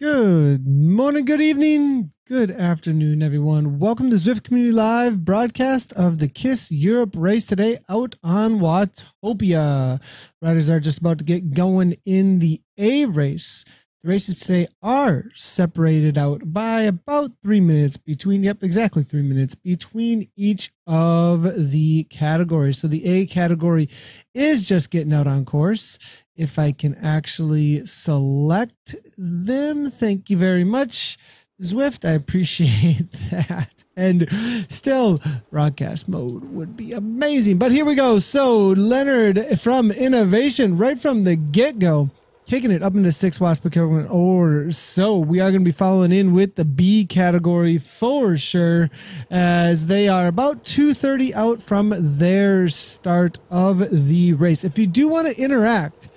Good morning, good evening, good afternoon, everyone. Welcome to Zwift Community Live broadcast of the KISS Europe race today out on Watopia. Riders are just about to get going in the A race. The races today are separated out by about 3 minutes between, exactly 3 minutes between each of the categories. So the A category is just getting out on course. If I can actually select them, thank you very much, Zwift. I appreciate that. And still, broadcast mode would be amazing. But here we go. So Leonard from Innovation, right from the get-go, taking it up into 6 watts per kilogram or so. We are going to be following in with the B category for sure, as they are about 2:30 out from their start of the race. If you do want to interact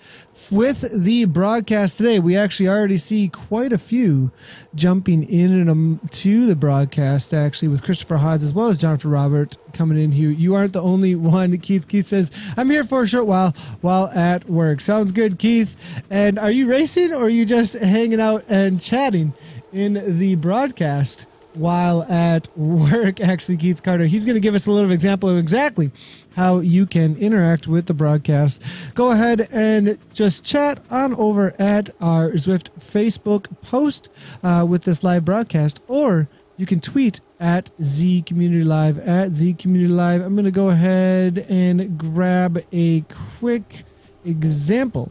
with the broadcast today, we actually already see quite a few jumping in to the broadcast, actually, with Christopher Hodds as well as Jonathan Robert coming in here. You aren't the only one. Keith says, I'm here for a short while at work. Sounds good, Keith. And are you racing, or are you just hanging out and chatting in the broadcast while at work? Actually, Keith Carter, he's going to give us a little example of exactly how you can interact with the broadcast. Go ahead and just chat on over at our Zwift Facebook post with this live broadcast, or you can tweet at ZCommunityLive, at ZCommunityLive. I'm going to go ahead and grab a quick example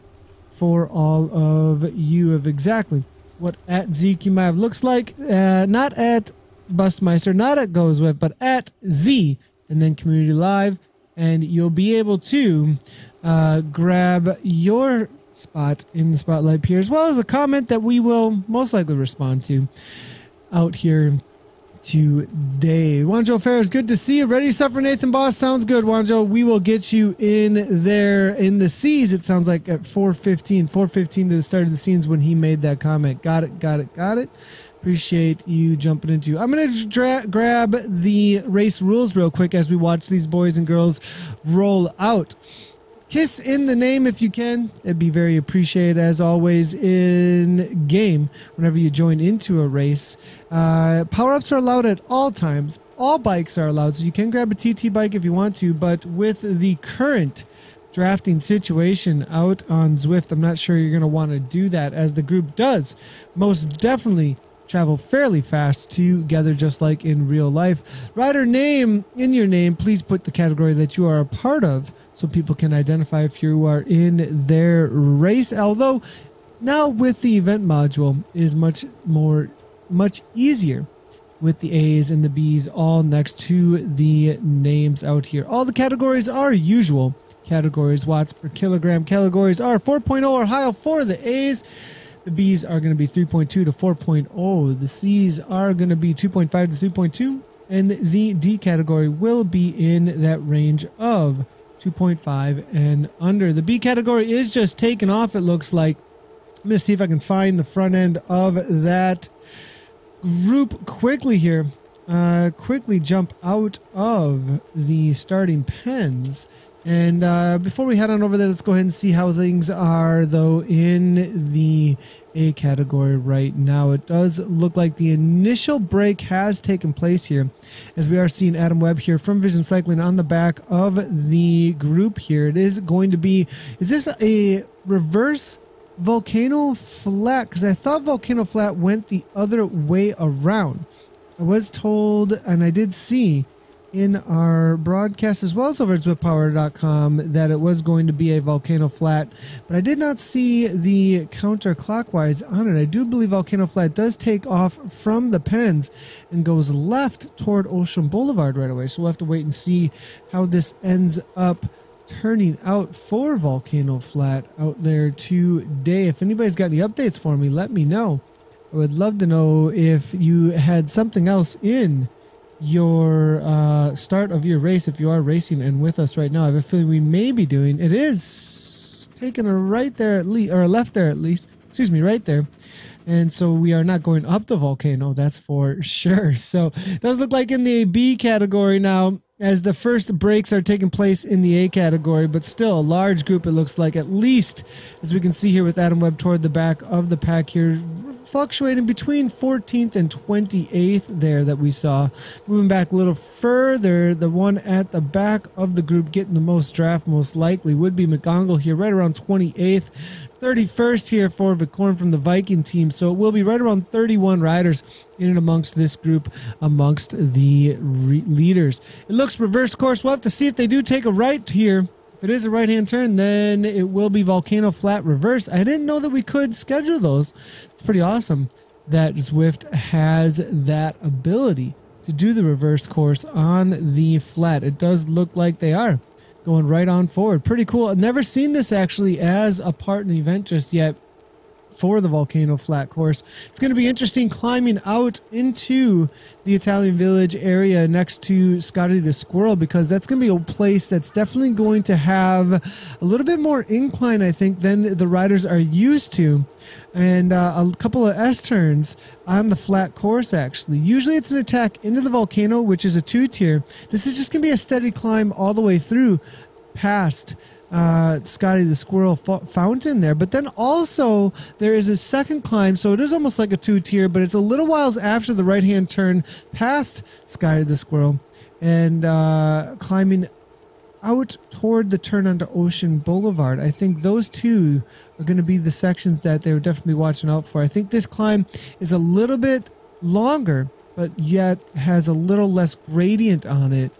for all of you of exactly what at ZCommunityLive looks like. Not at Bustmeister, not at GoZwift, but at Z and then Community Live. And you'll be able to grab your spot in the spotlight here, as well as a comment that we will most likely respond to out here today. Wanjo Ferris, good to see you. Ready to suffer, Nathan Boss? Sounds good, Wanjo. We will get you in there in the C's. It sounds like at 4:15 to the start of the scenes when he made that comment. Got it. Appreciate you jumping into. I'm going to grab the race rules real quick as we watch these boys and girls roll out. KISS in the name if you can. It'd be very appreciated, as always, in game whenever you join into a race. Power-ups are allowed at all times. All bikes are allowed, so you can grab a TT bike if you want to, but with the current drafting situation out on Zwift, I'm not sure you're going to want to do that, as the group does most definitely travel fairly fast together, just like in real life. Rider name, in your name, please put the category that you are a part of so people can identify if you are in their race. Although now with the event module is much easier with the A's and the B's all next to the names out here. All the categories are usual categories. Watts per kilogram categories are 4.0 or higher for the A's. The B's are going to be 3.2 to 4.0. The C's are going to be 2.5 to 3.2. And the D category will be in that range of 2.5 and under. The B category is just taking off, it looks like. I'm going to see if I can find the front end of that group quickly here. Quickly jump out of the starting pens. And before we head on over there, let's go ahead and see how things are, though, in the A category right now. It does look like the initial break has taken place here, as we are seeing Adam Webb here from Vision Cycling on the back of the group here. It is going to be, is this a reverse Volcano Flat? Because I thought Volcano Flat went the other way around. I was told, and I did see in our broadcast as well as over at zwiftpower.com that it was going to be a Volcano Flat, but I did not see the counterclockwise on it. I do believe Volcano Flat does take off from the pens and goes left toward Ocean Boulevard right away, so we'll have to wait and see how this ends up turning out for Volcano Flat out there today. If anybody's got any updates for me, let me know. I would love to know if you had something else in your start of your race, if you are racing and with us right now. I have a feeling we may be doing, it is taking a right there at least, or a left there at least, excuse me, right there. And so we are not going up the volcano, that's for sure. So it does look like in the B category now, as the first breaks are taking place in the A category, but still a large group, it looks like, at least as we can see here with Adam Webb toward the back of the pack here. fluctuating between 14th and 28th there that we saw. Moving back a little further, the one at the back of the group getting the most draft most likely would be McGonagall here, right around 28th. 31st here for Vicorn from the Viking team. So it will be right around 31 riders in and amongst this group, amongst the leaders. It looks reverse course. We'll have to see if they do take a right here. If it is a right-hand turn, then it will be Volcano Flat reverse. I didn't know that we could schedule those. It's pretty awesome that Zwift has that ability to do the reverse course on the flat. It does look like they are going right on forward. Pretty cool. I've never seen this actually as a part in the event just yet for the Volcano Flat course. It's going to be interesting climbing out into the Italian Village area next to Scotty the Squirrel, because that's going to be a place that's definitely going to have a little bit more incline, I think, than the riders are used to, and a couple of S-turns on the flat course, actually. Usually it's an attack into the volcano, which is a 2-tier. This is just going to be a steady climb all the way through past Scotty the Squirrel fountain there, but then also there is a second climb, so it is almost like a 2-tier, but it's a little whiles after the right hand turn past Scotty the Squirrel, and climbing out toward the turn onto Ocean Boulevard. I think those two are going to be the sections that they were definitely watching out for. I think this climb is a little bit longer, but yet has a little less gradient on it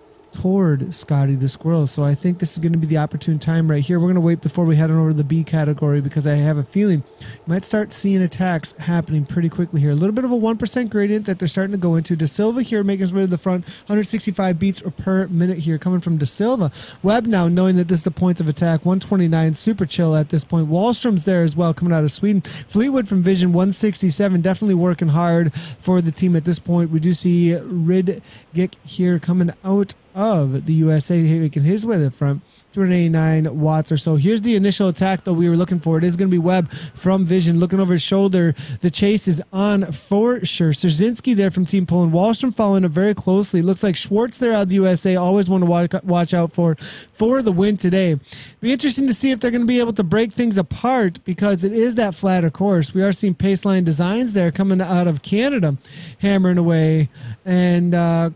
toward Scotty the Squirrel. So I think this is going to be the opportune time right here. We're going to wait before we head on over to the B category, because I have a feeling you might start seeing attacks happening pretty quickly here. A little bit of a 1% gradient that they're starting to go into. De Silva here making his way to the front. 165 beats per minute here coming from De Silva. Webb now knowing that this is the points of attack. 129, super chill at this point. Wallstrom's there as well coming out of Sweden. Fleetwood from Vision 167, definitely working hard for the team at this point. We do see Ridgick here coming out of the USA, making his way to the front. 289 watts or so. Here's the initial attack though we were looking for. It is going to be Webb from Vision looking over his shoulder. The chase is on for sure. Szerzynski there from Team Poland. Wallstrom following up very closely. Looks like Schwartz there out of the USA. Always want to watch out for the win today. Be interesting to see if they're going to be able to break things apart, because it is that flatter course. We are seeing Paceline Designs there coming out of Canada, hammering away. And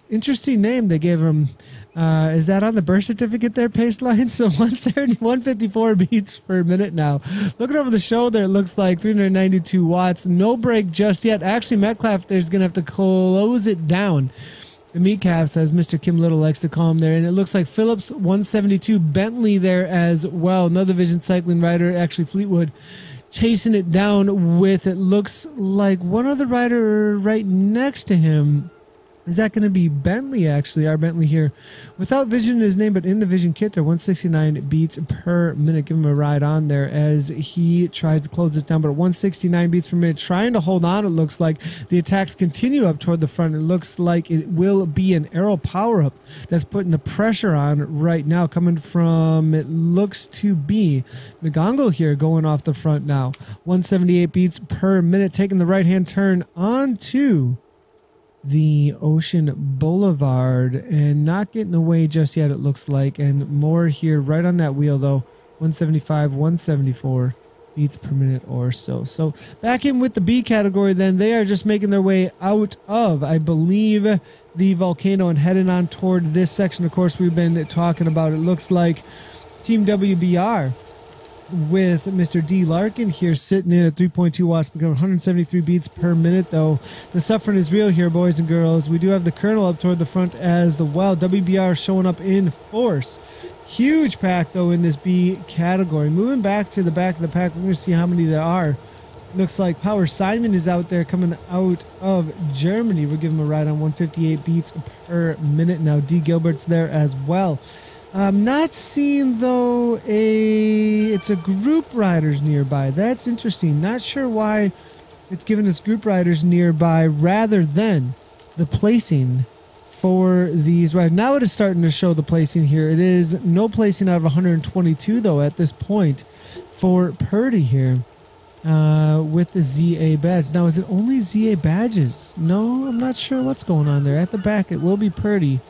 interesting name they gave him. Is that on the birth certificate there, Paceline? So 154 beats per minute now. Looking over the shoulder, it looks like 392 watts. No break just yet. Actually, Metcalf there's going to have to close it down. The meat calves, as Mr. Kim Little likes to call him there. And it looks like Phillips 172, Bentley there as well. Another Vision cycling rider, actually Fleetwood, chasing it down with, it looks like one other rider right next to him. Is that going to be Bentley, actually? Our Bentley here. Without Vision in his name, but in the Vision kit there. 169 beats per minute. Give him a ride on there as he tries to close this down. But at 169 beats per minute, trying to hold on, it looks like. The attacks continue up toward the front. It looks like it will be an Aero power-up that's putting the pressure on right now. Coming from, it looks to be McGonagall here going off the front now. 178 beats per minute. Taking the right-hand turn onto the Ocean Boulevard and not getting away just yet, it looks like. And more here right on that wheel though. 175, 174 beats per minute or so. So back in with the B category then. They are just making their way out of, I believe, the volcano and heading on toward this section of course we've been talking about. It looks like Team WBR with Mr. D. Larkin here sitting in at 3.2 watts, becoming 173 beats per minute though. The suffering is real here, boys and girls. We do have the Colonel up toward the front as well. WBR showing up in force. Huge pack though in this B category. Moving back to the back of the pack, we're going to see how many there are. Looks like Power Simon is out there coming out of Germany. We'll give him a ride on 158 beats per minute now. D. Gilbert's there as well. I'm not seeing though it's a group riders nearby. That's interesting. Not sure why it's giving us group riders nearby rather than the placing for these riders. Now it is starting to show the placing here. It is no placing out of 122 though at this point for Purdy here with the ZA badge. Now is it only ZA badges? No, I'm not sure what's going on there. At the back it will be Purdy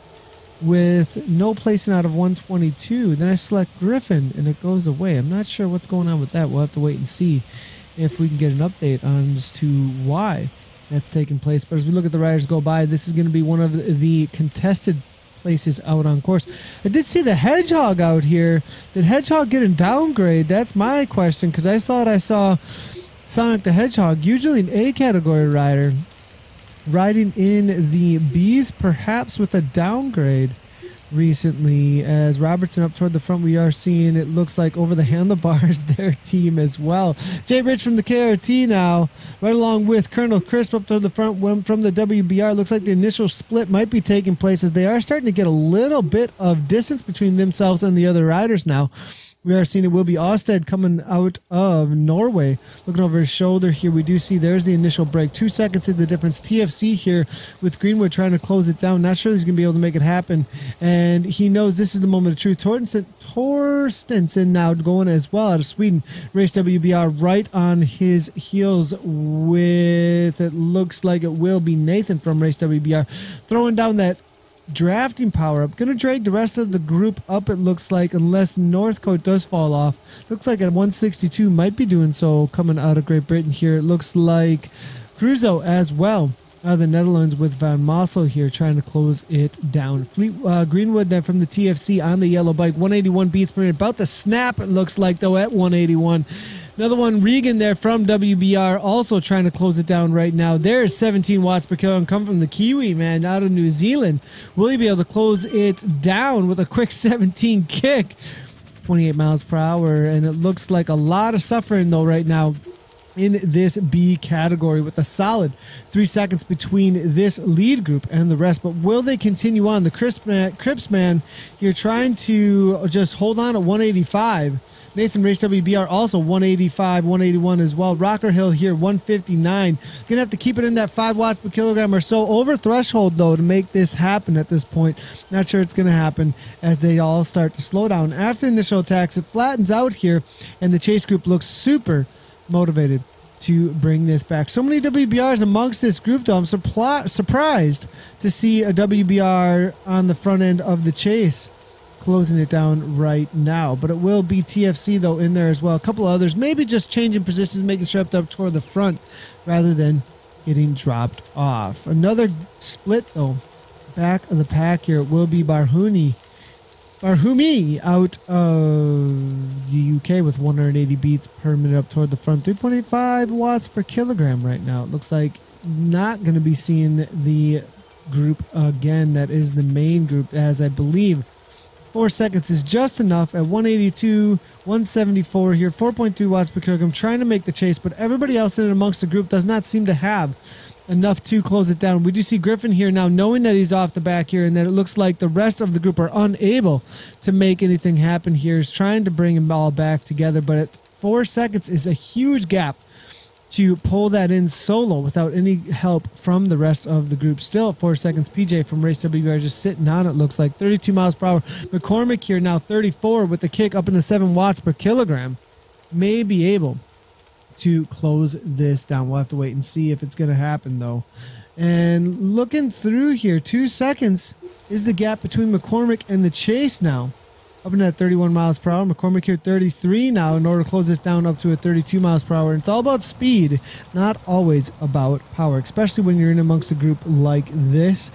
with no placing out of 122. Then I select Griffin and it goes away. I'm not sure what's going on with that. We'll have to wait and see if we can get an update on as to why that's taking place. But as we look at the riders go by, this is going to be one of the contested places out on course. I did see the Hedgehog out here. Did Hedgehog get a downgrade? That's my question, because I thought I saw Sonic the Hedgehog, usually an A category rider, riding in the Bs, perhaps with a downgrade recently. As Robertson up toward the front, we are seeing, it looks like over the handlebars, their team as well. Jay Rich from the KRT now, right along with Colonel Crisp up toward the front from the WBR. Looks like the initial split might be taking place as they are starting to get a little bit of distance between themselves and the other riders now. We are seeing it will be Osted coming out of Norway. Looking over his shoulder here, we do see there's the initial break. 2 seconds is the difference. TFC here with Greenwood trying to close it down. Not sure he's going to be able to make it happen. And he knows this is the moment of truth. Torstensen now going as well out of Sweden. Race WBR right on his heels with, it looks like it will be Nathan from Race WBR. Throwing down that drafting power up. Gonna drag the rest of the group up, it looks like, unless Northcote does fall off. Looks like at 162 might be doing so coming out of Great Britain here. It looks like Cruzo as well out of the Netherlands with Van Mossel here trying to close it down. Greenwood then from the TFC on the yellow bike, 181 beats per minute, about to snap it looks like though at 181. Another one, Regan there from WBR, also trying to close it down right now. There's 17 watts per kilogram come from the Kiwi man out of New Zealand. Will he be able to close it down with a quick 17 kick? 28 miles per hour, and it looks like a lot of suffering though right now in this B category with a solid 3 seconds between this lead group and the rest. But will they continue on? The Crips man here trying to just hold on at 185. Nathan Race WBR also 185, 181 as well. Rocker Hill here 159. Gonna have to keep it in that 5 watts per kilogram or so over threshold though to make this happen at this point. Not sure it's gonna happen as they all start to slow down. After initial attacks, it flattens out here and the chase group looks super motivated to bring this back. So many WBRs amongst this group though. I'm surprised to see a WBR on the front end of the chase closing it down right now. But it will be TFC though in there as well. A couple of others maybe just changing positions, making sure up toward the front rather than getting dropped off. Another split though. Back of the pack here, it will be Barhumi out of the UK with 180 beats per minute up toward the front. 3.85 watts per kilogram right now. It looks like not going to be seeing the group again. That is the main group, as I believe 4 seconds is just enough at 182, 174 here. 4.3 watts per kilogram trying to make the chase, but everybody else in and amongst the group does not seem to have enough to close it down. We do see Griffin here now knowing that he's off the back here and that it looks like the rest of the group are unable to make anything happen here. He's trying to bring them all back together, but at 4 seconds is a huge gap to pull that in solo without any help from the rest of the group. Still at 4 seconds, PJ from Race WBR just sitting on it, looks like 32 miles per hour. McCormick here now 34 with the kick up into 7 watts per kilogram. May be able to close this down. We'll have to wait and see if it's going to happen though. And looking through here, 2 seconds is the gap between McCormick and the chase now. Up in at 31 miles per hour. McCormick here 33 now in order to close this down up to a 32 miles per hour. And it's all about speed, not always about power, especially when you're in amongst a group like this.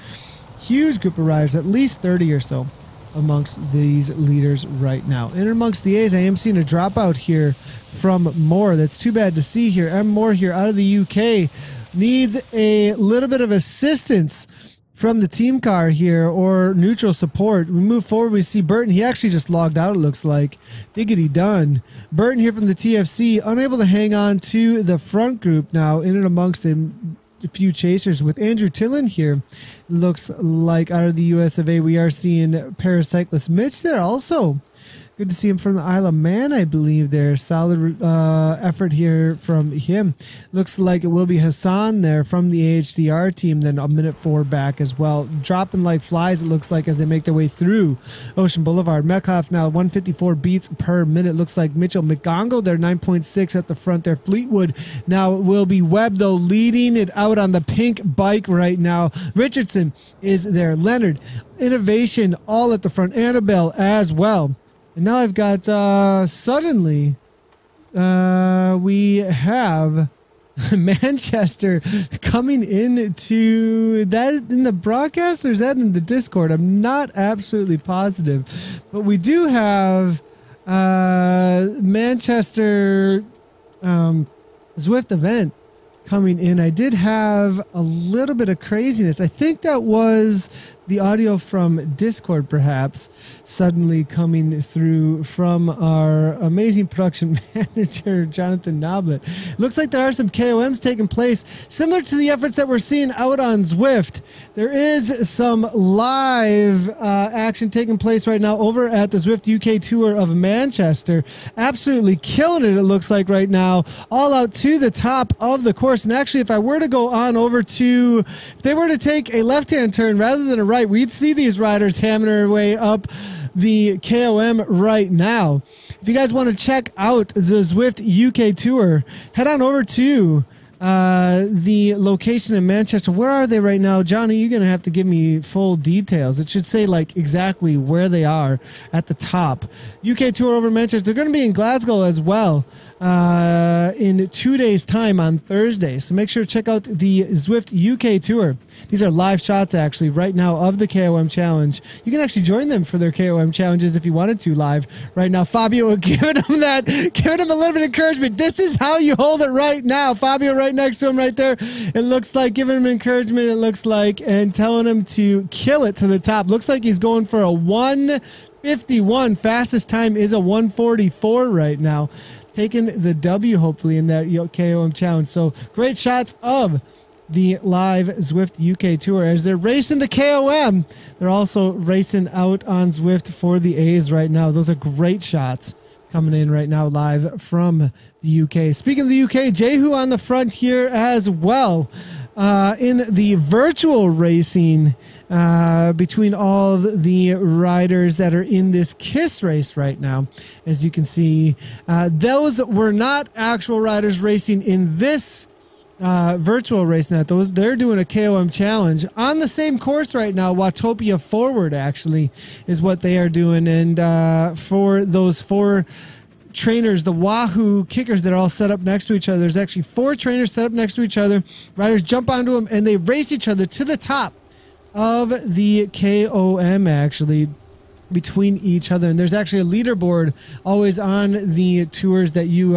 Huge group of riders, at least 30 or so amongst these leaders right now. And amongst the A's, I am seeing a dropout here from Moore. That's too bad to see here. M. Moore here out of the UK needs a little bit of assistance from the team car here or neutral support. We move forward, we see Burton. He actually just logged out, it looks like. Diggity done. Burton here from the TFC, unable to hang on to the front group now, in and amongst him a few chasers with Andrew Tillin here. Looks like out of the US of A, we are seeing paracyclist Mitch there also. Good to see him from the Isle of Man, I believe there. Solid effort here from him. Looks like it will be Hassan there from the AHDR team, then a minute 4 back as well. Dropping like flies, it looks like, as they make their way through Ocean Boulevard. Metcalf now 154 beats per minute. Looks like Mitchell McGongle there, 9.6 at the front there. Fleetwood now will be Webb, though, leading it out on the pink bike right now. Richardson is there. Leonard, Innovation, all at the front. Annabelle as well. And now I've got, suddenly, we have Manchester coming into that in the broadcast, or is that in the Discord? I'm not absolutely positive, but we do have Manchester Zwift event coming in. I did have a little bit of craziness. I think that was the audio from Discord, perhaps, suddenly coming through from our amazing production manager, Jonathan Noblet. Looks like there are some KOMs taking place, similar to the efforts that we're seeing out on Zwift. There is some live action taking place right now over at the Zwift UK Tour of Manchester. Absolutely killing it, it looks like right now. All out to the top of the course. And actually, if I were to go on over to, if they were to take a left-hand turn rather than a right, we'd see these riders hammering their way up the KOM right now. If you guys want to check out the Zwift UK Tour, head on over to the location in Manchester. Where are they right now? Johnny, you're going to have to give me full details. It should say like exactly where they are at the top. UK Tour over Manchester. They're going to be in Glasgow as well in 2 days time on Thursday. So make sure to check out the Zwift UK Tour. These are live shots actually right now of the KOM challenge. You can actually join them for their KOM challenges if you wanted to live right now. Fabio giving them giving him a little bit of encouragement. This is how you hold it right now. Fabio right next to him right there. It looks like giving him encouragement, it looks like, and telling him to kill it to the top. Looks like he's going for a 1:51. Fastest time is a 1:44 right now. Taking the W, hopefully, in that KOM challenge. So great shots of the live Zwift UK Tour as they're racing the KOM. They're also racing out on Zwift for the A's right now. Those are great shots coming in right now live from the UK. Speaking of the UK, Jehu on the front here as well in the virtual racing between all the riders that are in this KISS race right now. As you can see, those were not actual riders racing in this virtual race. Now they're doing a KOM challenge on the same course right now. Watopia Forward actually is what they are doing, and for those 4 trainers, the Wahoo kickers that are all set up next to each other, there's actually 4 trainers set up next to each other. Riders jump onto them and they race each other to the top of the KOM actually between each other. And there's actually a leaderboard always on the tours that you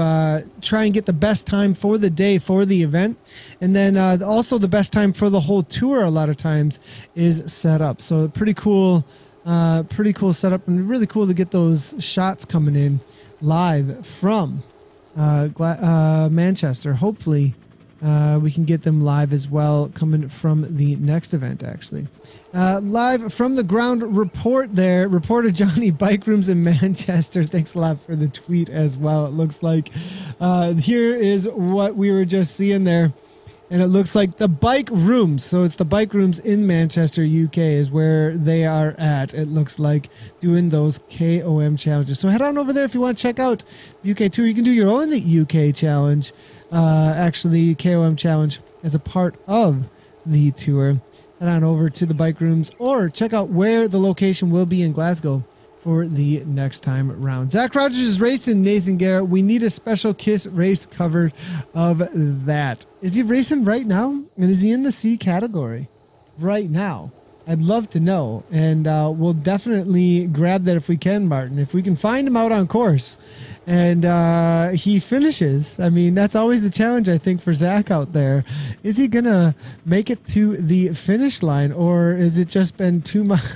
try and get the best time for the day for the event, and then also the best time for the whole tour a lot of times is set up. So pretty cool setup, and really cool to get those shots coming in live from Manchester. Hopefully we can get them live as well coming from the next event actually. Live from the ground report there, reporter Johnny, bike rooms in Manchester. Thanks a lot for the tweet as well. It looks like here is what we were just seeing there. And it looks like the bike rooms. So it's the bike rooms in Manchester, UK is where they are at. It looks like doing those KOM challenges. So head on over there if you want to check out UK Tour. You can do your own UK challenge, actually KOM challenge as a part of the tour. Head on over to the bike rooms or check out where the location will be in Glasgow for the next time around. Zach Rogers is racing Nathan Guerra. We need a special KISS race covered of that. Is he racing right now? And is he in the C category right now? I'd love to know. And we'll definitely grab that if we can, Martin. If we can find him out on course and he finishes. I mean, that's always the challenge, I think, for Zach out there. Is he going to make it to the finish line, or is it just been too much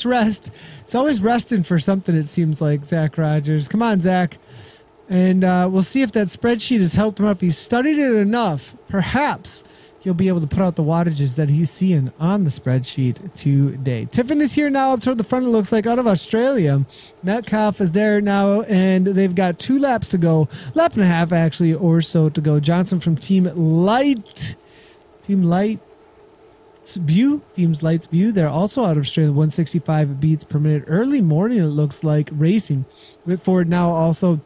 rest? It's always resting for something, it seems like, Zach Rogers. Come on, Zach. And we'll see if that spreadsheet has helped him out. If he's studied it enough, perhaps he'll be able to put out the wattages that he's seeing on the spreadsheet today. Tiffin is here now up toward the front, it looks like, out of Australia. Metcalf is there now, and they've got 2 laps to go. Lap and a half, actually, or so to go. Johnson from Team Light's View. They're also out of Australia, 165 beats per minute. Early morning, it looks like, racing. Whitford now also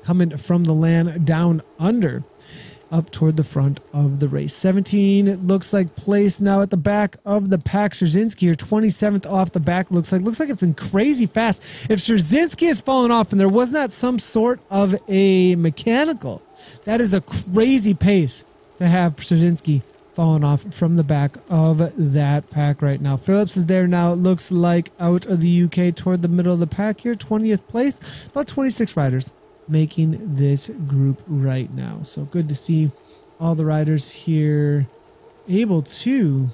coming from the land down under. up toward the front of the race. 17, it looks like, placed now at the back of the pack. Szerzynski here, 27th off the back. Looks like it's in crazy fast. If Szerzynski has fallen off and there was not some sort of a mechanical, that is a crazy pace to have Szerzynski falling off from the back of that pack right now. Phillips is there now. It looks like out of the UK toward the middle of the pack here. 20th place. About 26 riders making this group right now. So good to see all the riders here able to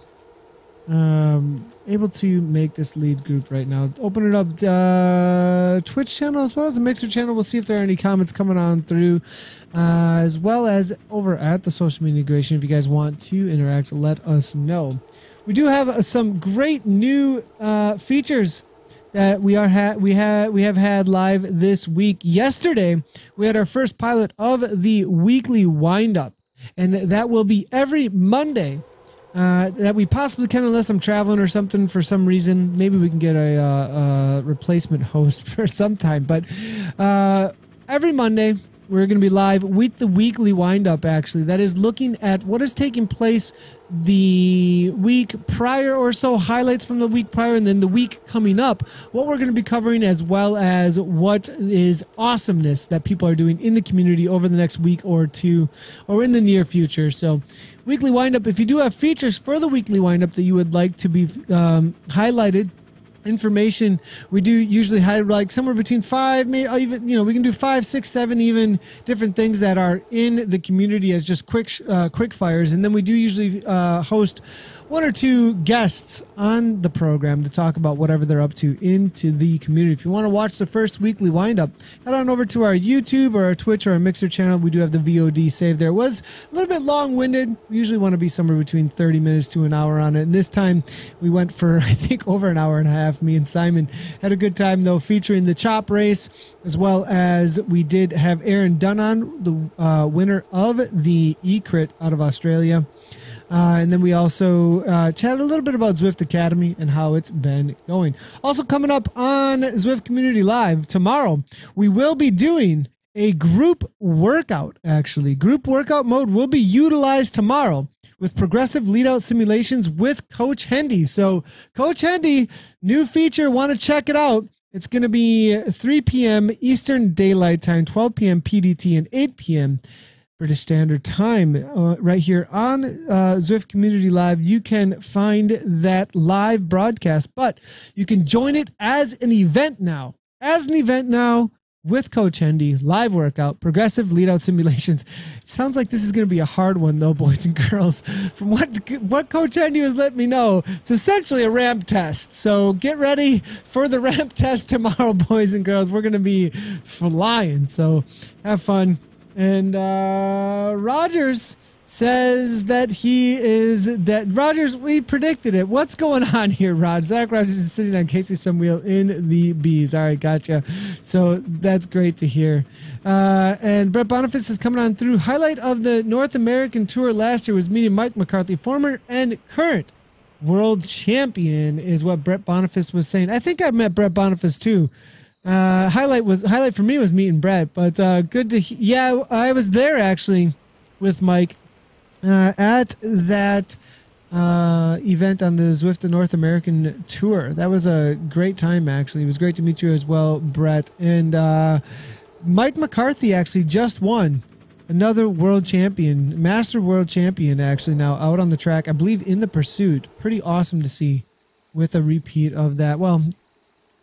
make this lead group right now. Open it up Twitch channel as well as the Mixer channel. We'll see if there are any comments coming on through, as well as over at the social media integration. If you guys want to interact, let us know. We do have some great new features that we have had live this week. Yesterday, we had our first pilot of the weekly windup, and that will be every Monday. That we possibly can, unless I'm traveling or something for some reason. Maybe we can get a replacement host for some time. But every Monday, we're going to be live with the weekly windup, actually. That is looking at what is taking place the week prior or so, highlights from the week prior, and then the week coming up, what we're going to be covering, as well as what is awesomeness that people are doing in the community over the next week or two, or in the near future. So weekly windup, if you do have features for the weekly windup that you would like to be highlighted, information, we do usually highlight like somewhere between 5, maybe even, we can do 5, 6, 7 even different things that are in the community as just quick fires. And then we do usually host 1 or 2 guests on the program to talk about whatever they're up to into the community. If you want to watch the first weekly windup, head on over to our YouTube or our Twitch or our Mixer channel. We do have the VOD saved there. It was a little bit long-winded. We usually want to be somewhere between 30 minutes to an hour on it. And this time we went for, I think, over an hour and a half. Me and Simon had a good time, though, featuring the chop race, as well as we did have Aaron Dunn, the winner of the E-Crit out of Australia. And then we also chatted a little bit about Zwift Academy and how it's been going. Also coming up on Zwift Community Live tomorrow, we will be doing a group workout, actually. Group workout mode will be utilized tomorrow with progressive lead-out simulations with Coach Hendy. So, Coach Hendy, new feature, want to check it out. It's going to be 3 p.m. Eastern Daylight Time, 12 p.m. PDT, and 8 p.m. British Standard Time, right here on Zwift Community Live. You can find that live broadcast, but you can join it as an event now. With Coach Hendy, live workout, progressive lead-out simulations. It sounds like this is going to be a hard one, though, boys and girls. From what Coach Hendy has let me know, it's essentially a ramp test. So get ready for the ramp test tomorrow, boys and girls. We're going to be flying, so have fun. And Rogers says that he is dead. Rogers, we predicted it. What's going on here, Rod? Zach Rogers is sitting on Casey Stumwheel in the B's. All right, gotcha. So that's great to hear. And Brett Boniface is coming on through. Highlight of the North American Tour last year was meeting Mike McCarthy, former and current world champion, is what Brett Boniface was saying. I think I met Brett Boniface too. Highlight for me was meeting Brett, but good to yeah, I was there actually with Mike at that event on the Zwift North American Tour. That was a great time, actually. It was great to meet you as well, Brett. And Mike McCarthy actually just won another world champion, master world champion, actually, now out on the track, I believe in the Pursuit. Pretty awesome to see with a repeat of that. Well,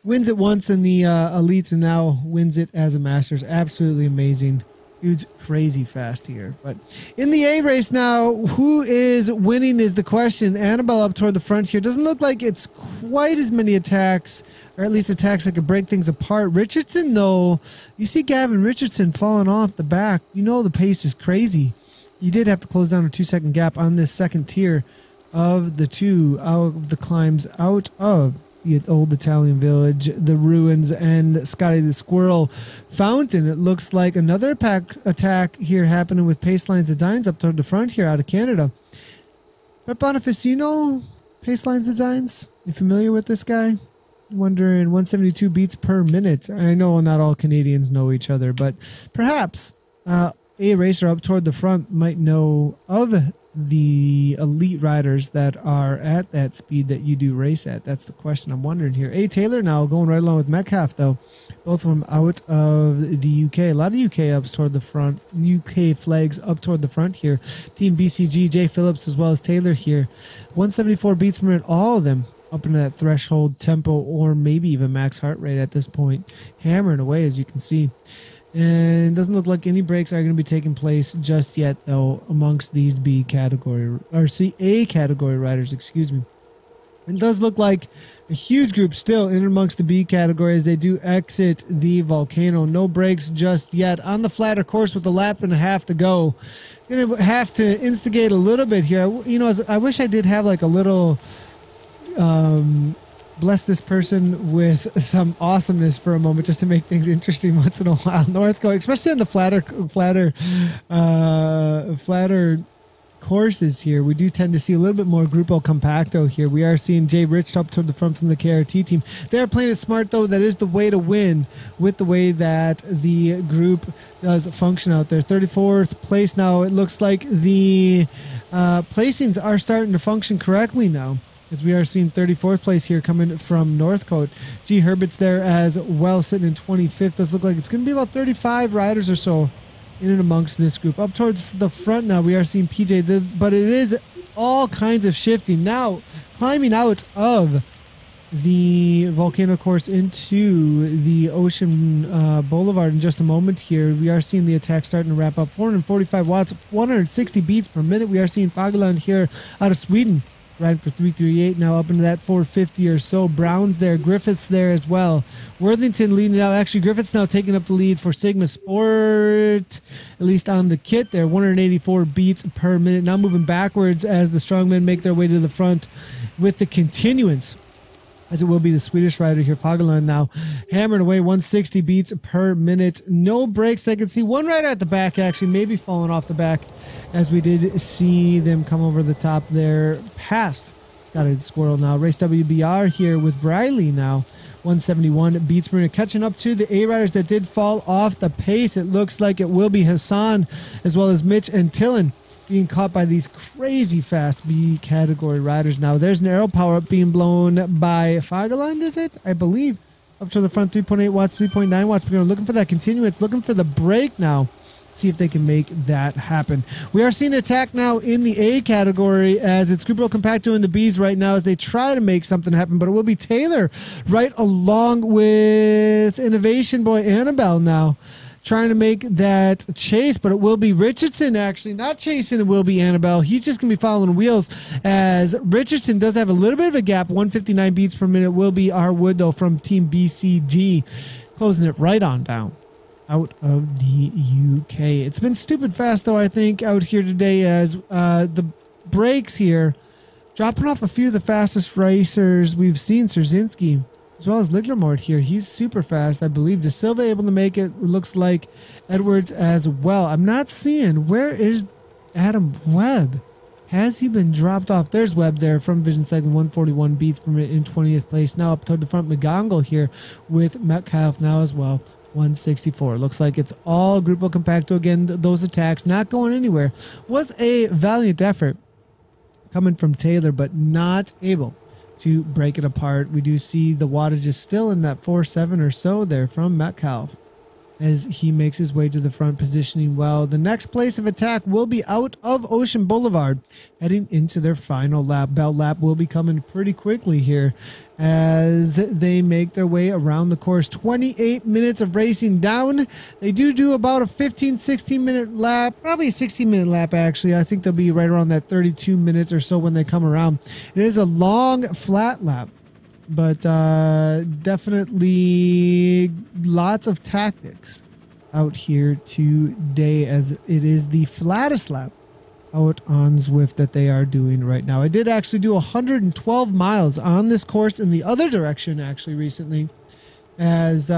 wins it once in the elites and now wins it as a masters. Absolutely amazing. Dude's crazy fast here. But in the A race now, who is winning is the question. Annabelle up toward the front here. Doesn't look like it's quite as many attacks, or at least attacks that could break things apart. Richardson, though, you see Gavin Richardson falling off the back. You know the pace is crazy. He did have to close down a 2-second gap on this second tier of the two out of the climbs out of the old Italian village, the ruins, and Scotty the Squirrel Fountain. It looks like another attack here happening with Pacelines Designs up toward the front here out of Canada. Brett Boniface, do you know Pacelines Designs? You familiar with this guy? Wondering 172 beats per minute. I know not all Canadians know each other, but perhaps a racer up toward the front might know of the elite riders that are at that speed that you do race at. That's the question I'm wondering here. A. Taylor now going right along with Metcalf, though. Both of them out of the UK. A lot of UK ups toward the front. UK flags up toward the front here. Team BCG, Jay Phillips, as well as Taylor here. 174 beats per minute, all of them up into that threshold tempo or maybe even max heart rate at this point. Hammering away, as you can see. And it doesn't look like any breaks are going to be taking place just yet, though, amongst these B category, or A category riders, excuse me. It does look like a huge group still in amongst the B category as they do exit the volcano. No breaks just yet. On the flatter course with a lap and a half to go. Going to have to instigate a little bit here. You know, I wish I did have like a little... bless this person with some awesomeness for a moment just to make things interesting once in a while. North going, especially on the flatter courses here. We do tend to see a little bit more Grupo Compacto here. We are seeing Jay Rich up toward the front from the KRT team. They're playing it smart, though. That is the way to win with the way that the group does function out there. 34th place now. It looks like the placings are starting to function correctly now, as we are seeing 34th place here coming from Northcote. G. Herbert's there as well, sitting in 25th. Does look like it's going to be about 35 riders or so in and amongst this group. Up towards the front now, we are seeing PJ, but it is all kinds of shifting. Now, climbing out of the volcano course into the Ocean Boulevard in just a moment here. We are seeing the attack starting to wrap up. 445 watts, 160 beats per minute. We are seeing Fagerland here out of Sweden, riding for 338 now, up into that 450 or so. Brown's there, Griffith's there as well. Worthington leading it out. Actually, Griffith's now taking up the lead for Sigma Sport, at least on the kit there. 184 beats per minute. Now moving backwards as the strongmen make their way to the front with the continuance, as it will be the Swedish rider here, Fagerland, now hammering away 160 beats per minute. No breaks. I can see one rider at the back actually maybe falling off the back, as we did see them come over the top there past Scotty the Squirrel now. Race WBR here with Briley now. 171 beats per minute. Catching up to the A riders that did fall off the pace. It looks like it will be Hassan as well as Mitch and Tillin being caught by these crazy fast B category riders now. There's an arrow power up being blown by Fagerland, is it? I believe. Up to the front, 3.8 watts, 3.9 watts. We're looking for that continuance, looking for the break now. See if they can make that happen. We are seeing attack now in the A category, as it's Grupo Compacto in the Bs right now as they try to make something happen, but it will be Taylor right along with Innovation Boy Annabelle now, trying to make that chase, but it will be Richardson actually not chasing. It will be Annabelle. He's just going to be following wheels, as Richardson does have a little bit of a gap. 159 beats per minute will be R. Wood, though, from Team BCG, closing it right on down out of the UK. It's been stupid fast, though, I think, out here today, as the breaks here dropping off a few of the fastest racers we've seen. Szerzynski as well as Liglermort here. He's super fast, I believe. De Silva able to make it. Looks like Edwards as well. I'm not seeing, where is Adam Webb? Has he been dropped off? There's Webb there from Vision Cycling, 141 beats per minute in 20th place. Now up toward the front, McGonagall here with Metcalf now as well. 164. Looks like it's all Grupo Compacto again. Those attacks not going anywhere. Was a valiant effort coming from Taylor, but not able to break it apart. We do see the wattage is still in that 4.7 or so there from Metcalf, as he makes his way to the front, positioning well. The next place of attack will be out of Ocean Boulevard, heading into their final lap. Bell lap will be coming pretty quickly here as they make their way around the course. 28 minutes of racing down. They do about a 15-16 minute lap, probably a 16-minute lap actually. I think they'll be right around that 32 minutes or so when they come around. It is a long flat lap, but definitely lots of tactics out here today, as it is the flattest lap out on Zwift that they are doing right now. I did actually do 112 miles on this course in the other direction actually recently, as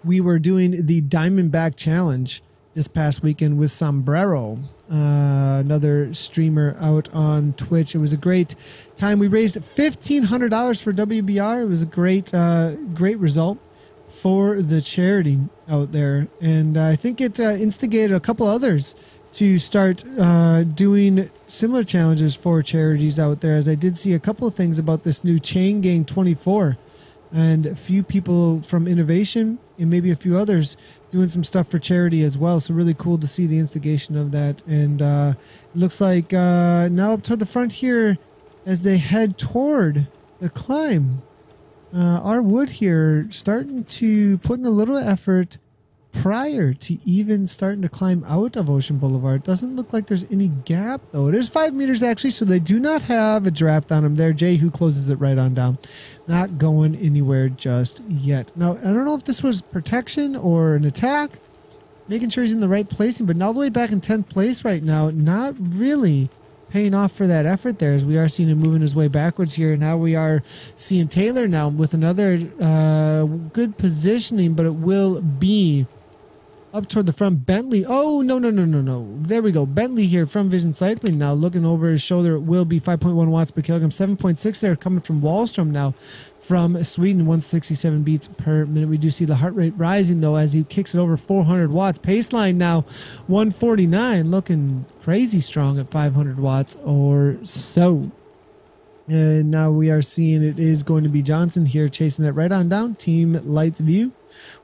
we were doing the Diamondback Challenge this past weekend with Sombrero, another streamer out on Twitch. It was a great time. We raised $1,500 for WBR. It was a great result for the charity out there. And I think it instigated a couple others to start doing similar challenges for charities out there, as I did see a couple of things about this new Chain Gang 24 and a few people from Innovation and maybe a few others doing some stuff for charity as well. So really cool to see the instigation of that. And it looks like now up toward the front here as they head toward the climb, our Wood here starting to put in a little effort prior to even starting to climb out of Ocean Boulevard. Doesn't look like there's any gap though. It is 5 meters actually, so they do not have a draft on them there. Jay, who closes it right on down, not going anywhere just yet. Now I don't know if this was protection or an attack, making sure he's in the right placing, but all the way back in 10th place right now, not really paying off for that effort there, as we are seeing him moving his way backwards here. Now we are seeing Taylor now with another good positioning, but it will be up toward the front. Bentley. Oh, no. There we go. Bentley here from Vision Cycling now looking over his shoulder. It will be 5.1 watts per kilogram. 7.6 there coming from Wallstrom now from Sweden. 167 beats per minute. We do see the heart rate rising though as he kicks it over 400 watts. Paceline now 149. Looking crazy strong at 500 watts or so. And now we are seeing it is going to be Johnson here chasing that right on down. Team Lights View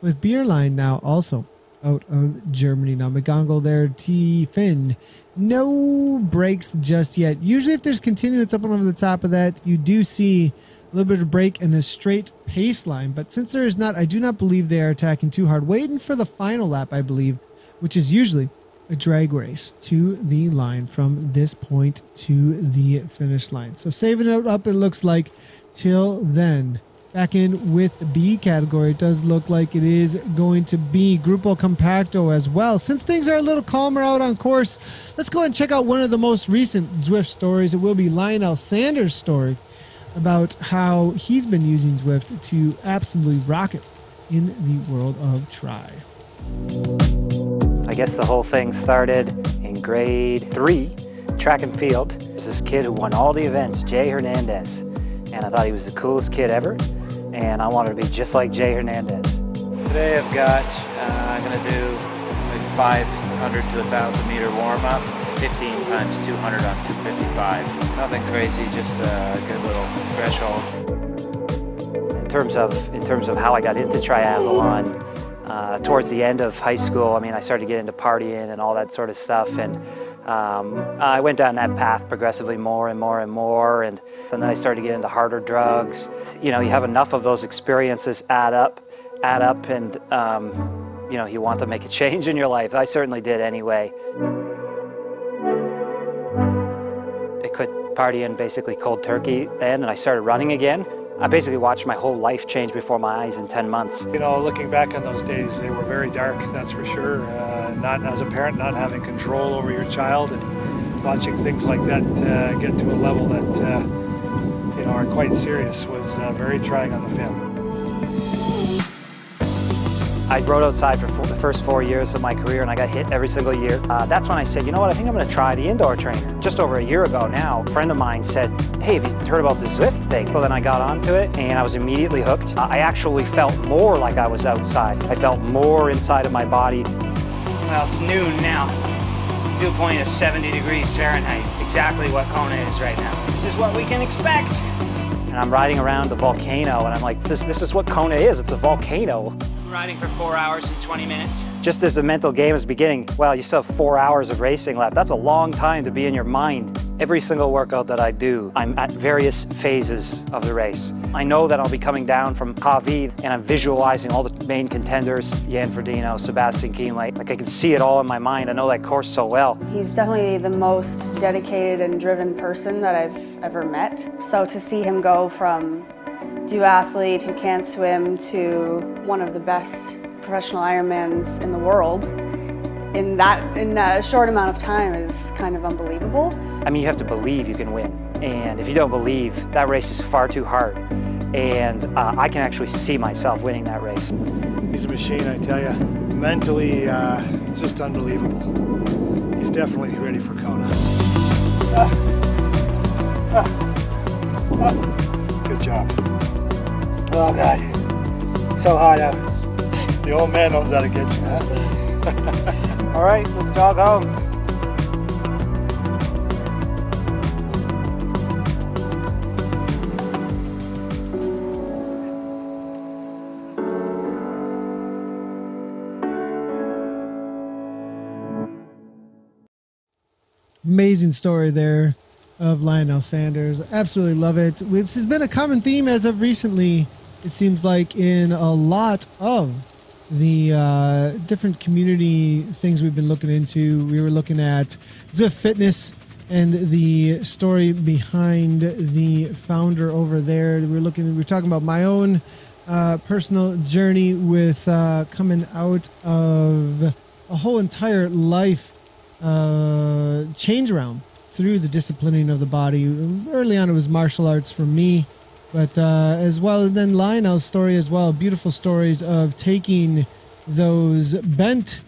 with Beerline now also out of Germany. Now McGonagall there, T Finn, no breaks just yet. Usually if there's continuance up and over the top of that, you do see a little bit of break and a straight pace line, but since there is not, I do not believe they are attacking too hard, waiting for the final lap, I believe, which is usually a drag race to the line from this point to the finish line. So saving it up, it looks like, till then. Back in with the B category, it does look like it is going to be Grupo Compacto as well. Since things are a little calmer out on course, let's go ahead and check out one of the most recent Zwift stories. It will be Lionel Sanders' story about how he's been using Zwift to absolutely rock it in the world of tri. I guess the whole thing started in grade 3, track and field. There's this kid who won all the events, Jay Hernandez, and I thought he was the coolest kid ever. And I wanted to be just like Jay Hernandez. Today I've got, I'm going to do like 500 to 1,000 meter warm up, 15 times 200 on 255. Nothing crazy, just a good little threshold. In terms of how I got into triathlon, towards the end of high school, I mean, I started to get into partying and all that sort of stuff, and I went down that path progressively more and more and more, and then I started to get into harder drugs. You know, you have enough of those experiences add up, and you know, you want to make a change in your life. I certainly did anyway. I quit partying basically cold turkey then, and I started running again. I basically watched my whole life change before my eyes in 10 months. You know, looking back on those days, they were very dark, that's for sure. Not as a parent, not having control over your child and watching things like that get to a level that, you know, are quite serious was very trying on the family. I rode outside for the first 4 years of my career, and I got hit every single year. That's when I said, you know what, I think I'm going to try the indoor trainer. Just over a year ago now, a friend of mine said, hey, have you heard about the Zwift thing? So then I got onto it, and I was immediately hooked. I actually felt more like I was outside. I felt more inside of my body. Well, it's noon now. Dew point of 70 degrees Fahrenheit. Exactly what Kona is right now. This is what we can expect. And I'm riding around the volcano, and I'm like, this is what Kona is. It's a volcano. Riding for 4 hours and 20 minutes. Just as the mental game is beginning, well, you still have 4 hours of racing left. That's a long time to be in your mind. Every single workout that I do, I'm at various phases of the race. I know that I'll be coming down from Javi, and I'm visualizing all the main contenders, Jan Frodeno, Sebastian Kienle. Like, I can see it all in my mind. I know that course so well. He's definitely the most dedicated and driven person that I've ever met. So to see him go from duathlete who can't swim to one of the best professional Ironmans in the world in a short amount of time is kind of unbelievable. I mean, you have to believe you can win, and if you don't believe, that race is far too hard, and I can actually see myself winning that race. He's a machine, I tell you. Mentally, just unbelievable. He's definitely ready for Kona. Good job. Oh God, so hot out. The old man knows how to get you, huh? All right, let's jog home. Amazing story there of Lionel Sanders. Absolutely love it. This has been a common theme as of recently, it seems like, in a lot of the different community things we've been looking into. We were looking at Zwift Fitness and the story behind the founder over there. We were talking about my own personal journey with coming out of a whole entire life change around through the disciplining of the body. Early on, it was martial arts for me, but as well as then Lionel's story as well. Beautiful stories of taking those bent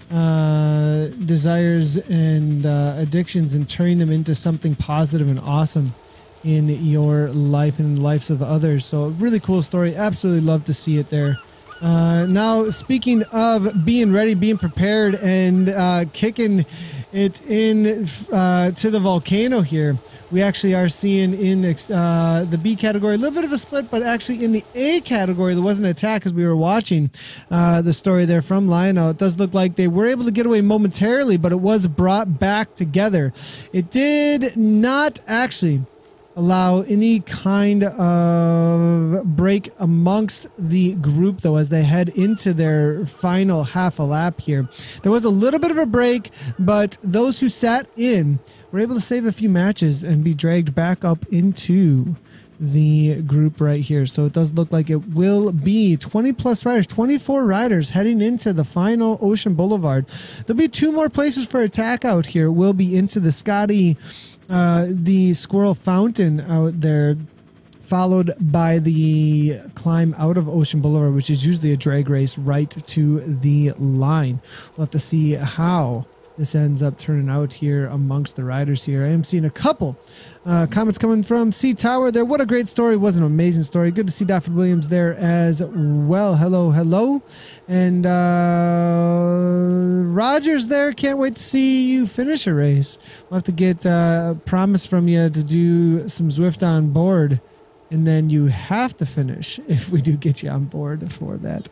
desires and addictions and turning them into something positive and awesome in your life and in the lives of others. So really cool story. Absolutely love to see it there. Now, speaking of being ready, being prepared, and kicking it in to the volcano here, we actually are seeing in the B category a little bit of a split, but actually in the A category, there wasn't an attack as we were watching the story there from Lionel. It does look like they were able to get away momentarily, but it was brought back together. It did not actually allow any kind of break amongst the group, though, as they head into their final half a lap here. There was a little bit of a break, but those who sat in were able to save a few matches and be dragged back up into the group right here. So it does look like it will be 20 plus riders, 24 riders heading into the final Ocean Boulevard. There'll be 2 more places for attack out here. It will be into the Scotty the Squirrel Fountain out there, followed by the climb out of Ocean Boulevard, which is usually a drag race right to the line. We'll have to see how this ends up turning out here amongst the riders here. I am seeing a couple comments coming from C Tower there. What a great story. Was an amazing story. Good to see Dafford Williams there as well. Hello, hello. And Roger's there. Can't wait to see you finish a race. We'll have to get a promise from you to do some Zwift on board. And then you have to finish if we do get you on board for that.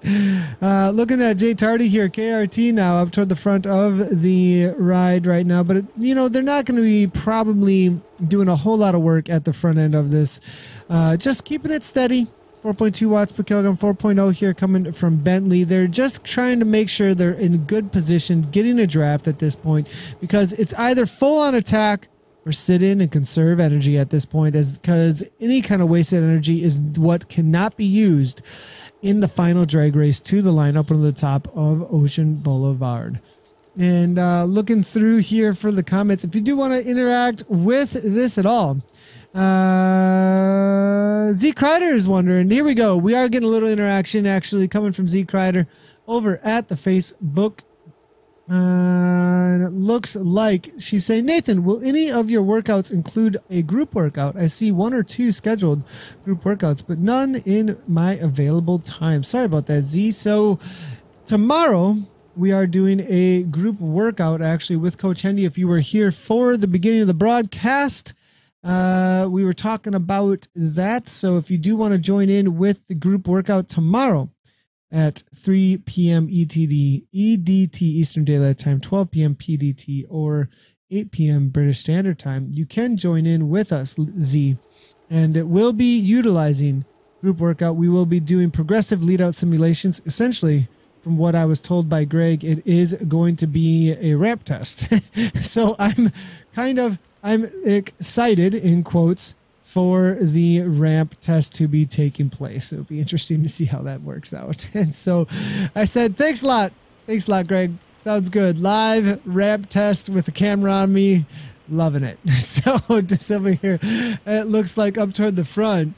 Looking at Jay Tardy here, KRT now up toward the front of the ride right now. But, you know, they're not going to be probably doing a whole lot of work at the front end of this. Just keeping it steady. 4.2 watts per kilogram, 4.0 here coming from Bentley. They're just trying to make sure they're in good position, getting a draft at this point, because it's either full on attack or sit in and conserve energy at this point, because any kind of wasted energy is what cannot be used in the final drag race to the line up on the top of Ocean Boulevard. And looking through here for the comments, if you do want to interact with this at all, Z Kreider is wondering. Here we go. We are getting a little interaction actually coming from Z Kreider over at the Facebook. And it looks like she's saying, Nathan, will any of your workouts include a group workout? I see 1 or 2 scheduled group workouts, but none in my available time. Sorry about that, Z. So tomorrow we are doing a group workout actually with Coach Hendy. If you were here for the beginning of the broadcast, we were talking about that. So if you do want to join in with the group workout tomorrow, at 3 p.m. EDT Eastern Daylight Time, 12 p.m. PDT, or 8 p.m. British Standard Time, you can join in with us, Z, and it will be utilizing group workout. We will be doing progressive lead-out simulations. Essentially, from what I was told by Greg, it is going to be a ramp test. So I'm excited, in quotes, for the ramp test to be taking place. It'll be interesting to see how that works out. And so I said, thanks a lot. Thanks a lot, Greg. Sounds good. Live ramp test with the camera on me. Loving it. So just over here, it looks like up toward the front,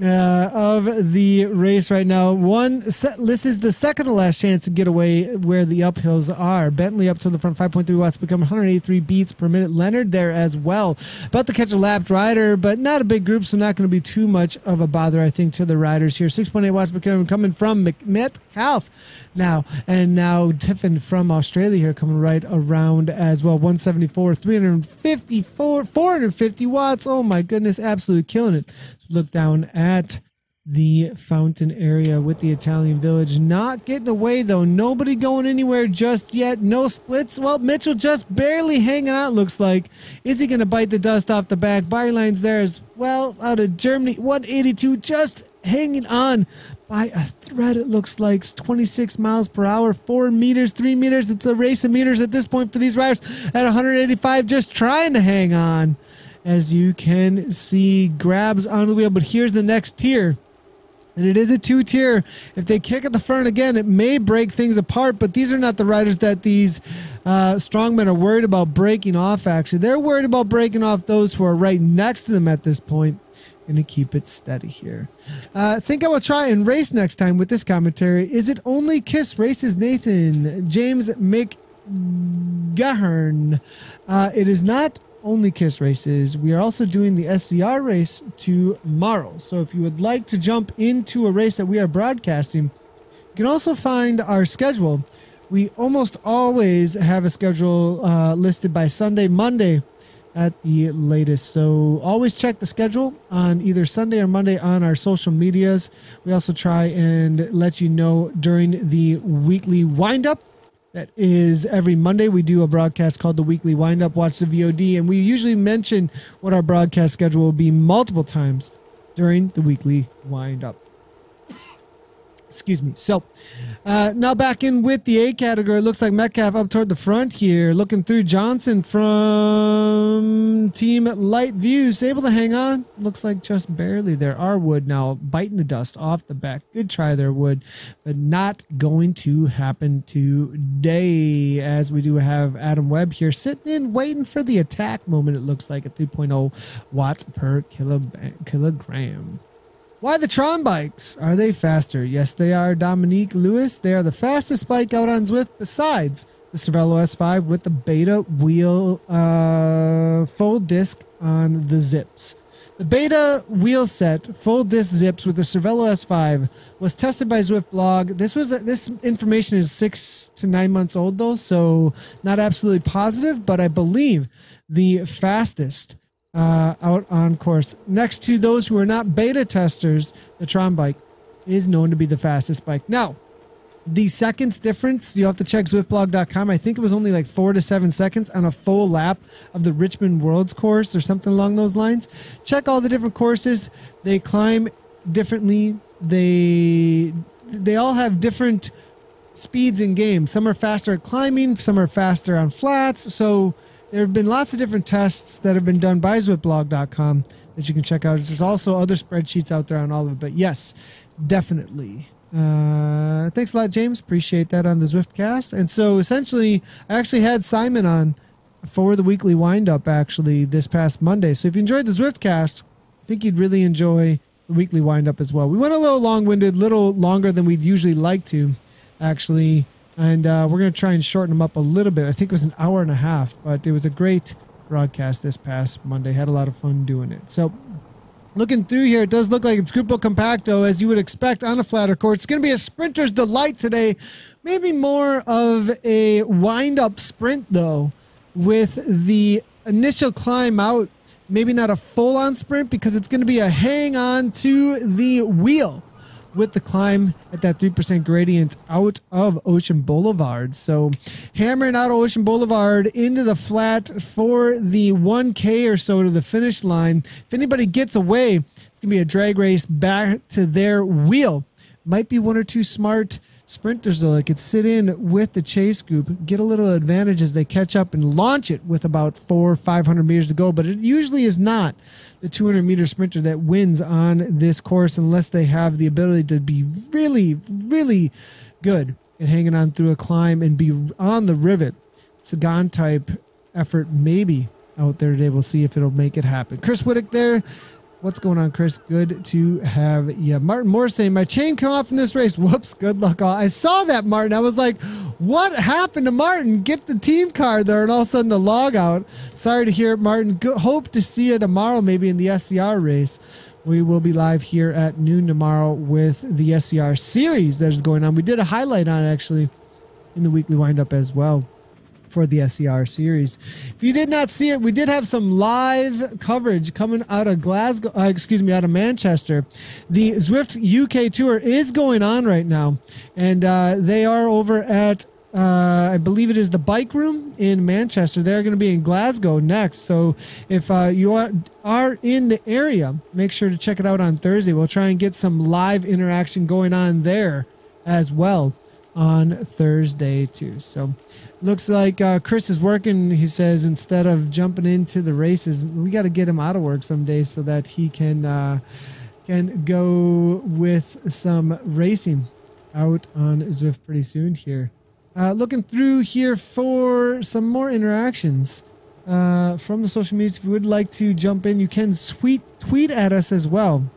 of the race right now. This is the second to last chance to get away where the uphills are. Bentley up to the front, 5.3 watts, become 183 beats per minute. Leonard there as well. About to catch a lapped rider, but not a big group, so not going to be too much of a bother, I think, to the riders here. 6.8 watts coming from Metcalf now. And now Tiffin from Australia here coming right around as well. 174, 354, 450 watts. Oh my goodness, absolutely killing it. Look down at the fountain area with the Italian Village. Not getting away, though. Nobody going anywhere just yet. No splits. Well, Mitchell just barely hanging out, looks like. Is he going to bite the dust off the back? Byline's there as well out of Germany. 182 just hanging on by a thread, it looks like. 26 miles per hour, 4 meters, 3 meters. It's a race of meters at this point for these riders at 185, just trying to hang on. As you can see, grabs on the wheel, but here's the next tier. And it is a 2-tier. If they kick at the front again, it may break things apart, but these are not the riders that these strongmen are worried about breaking off, actually. They're worried about breaking off those who are right next to them at this point. Going to keep it steady here. I think I will try and race next time with this commentary. Is it only KISS races, Nathan? James McGahern. It is not only KISS races. We are also doing the SCR race tomorrow. So if you would like to jump into a race that we are broadcasting, you can also find our schedule. We almost always have a schedule listed by Sunday, Monday at the latest. So always check the schedule on either Sunday or Monday on our social medias. We also try and let you know during the weekly windup. That is every Monday. We do a broadcast called the Weekly Windup. Watch the VOD, and we usually mention what our broadcast schedule will be multiple times during the Weekly Windup. Excuse me. So now back in with the A category. It looks like Metcalf up toward the front here. Looking through Johnson from Team Light Views. Able to hang on. Looks like just barely there. Our Wood now biting the dust off the back. Good try there, Wood. But not going to happen today, as we do have Adam Webb here sitting in waiting for the attack moment, it looks like, at 3.0 watts per kilogram. Why the Tron bikes? Are they faster? Yes, they are, Dominique Lewis. They are the fastest bike out on Zwift besides the Cervelo S5 with the beta wheel full disc on the zips. The beta wheel set full disc zips with the Cervelo S5 was tested by Zwift blog. This information is 6 to 9 months old though, so not absolutely positive, but I believe the fastest out on course. Next to those who are not beta testers, the Tron bike is known to be the fastest bike. Now, the seconds difference, you have to check zwiftblog.com. I think it was only like 4 to 7 seconds on a full lap of the Richmond Worlds course or something along those lines. Check all the different courses. They climb differently. They all have different speeds in game. Some are faster at climbing, some are faster on flats. So there have been lots of different tests that have been done by zwiftblog.com that you can check out. There's also other spreadsheets out there on all of it, but yes, definitely. Thanks a lot, James. Appreciate that on the Zwiftcast. And so essentially, I actually had Simon on for the weekly windup actually this past Monday. So if you enjoyed the Zwiftcast, I think you'd really enjoy the weekly windup as well. We went a little long-winded, little longer than we'd usually like to, actually. And we're going to try and shorten them up a little bit. I think it was an hour and a half, but it was a great broadcast this past Monday. Had a lot of fun doing it. So looking through here, it does look like it's Gruppo Compacto, as you would expect on a flatter course. It's going to be a sprinter's delight today. Maybe more of a wind-up sprint, though, with the initial climb out. Maybe not a full-on sprint, because it's going to be a hang-on to the wheel with the climb at that 3% gradient out of Ocean Boulevard. So hammering out of Ocean Boulevard into the flat for the 1K or so to the finish line. If anybody gets away, it's going to be a drag race back to their wheel. Might be one or two smart sprinters, though, that could sit in with the chase group, get a little advantage as they catch up and launch it with about 400 or 500 meters to go. But it usually is not the 200-meter sprinter that wins on this course unless they have the ability to be really, really good at hanging on through a climb and be on the rivet. Sagan type effort maybe out there today. We'll see if it'll make it happen. Chris Whittick there. What's going on, Chris? Good to have you. Martin Moore saying, my chain come off in this race. Whoops, good luck all. I saw that, Martin. I was like, what happened to Martin? Get the team card there, and all of a sudden the log out. Sorry to hear it, Martin. Hope to see you tomorrow, maybe in the SCR race. We will be live here at noon tomorrow with the SCR series that is going on. We did a highlight on it, actually, in the weekly windup as well for the SCR series. If you did not see it, we did have some live coverage coming out of Glasgow, out of Manchester. The Zwift UK tour is going on right now, and they are over at I believe it is the Bike Room in Manchester. They're going to be in Glasgow next. So if you are in the area, make sure to check it out on Thursday. We'll try and get some live interaction going on there as well on Thursday too. So looks like Chris is working. He says instead of jumping into the races, we got to get him out of work someday so that he can go with some racing out on Zwift pretty soon here. Looking through here for some more interactions from the social media. If you would like to jump in, you can tweet at us as well.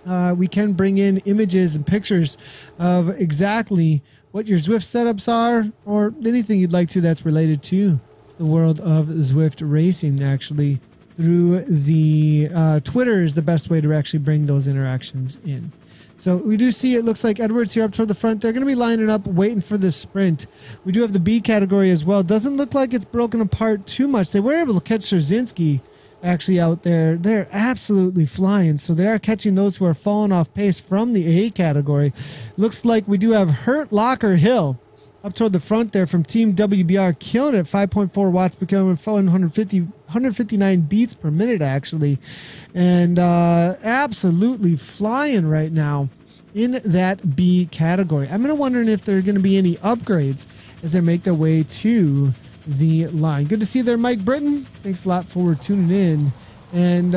We can bring in images and pictures of exactly what your Zwift setups are, or anything you'd like to that's related to the world of Zwift racing. Actually, through the Twitter is the best way to actually bring those interactions in. So we do see, it looks like Edwards here up toward the front. They're going to be lining up, waiting for the sprint. We do have the B category as well. Doesn't look like it's broken apart too much. They were able to catch Szerzynski actually out there. They're absolutely flying. So they are catching those who are falling off pace from the A category. Looks like we do have Hurt Locker Hill up toward the front there from Team WBR, killing it. 5.4 watts per kilometer, 159 beats per minute actually, and absolutely flying right now in that B category. I'm wondering if there are going to be any upgrades as they make their way to the line. Good to see you there, Mike Britton. Thanks a lot for tuning in. And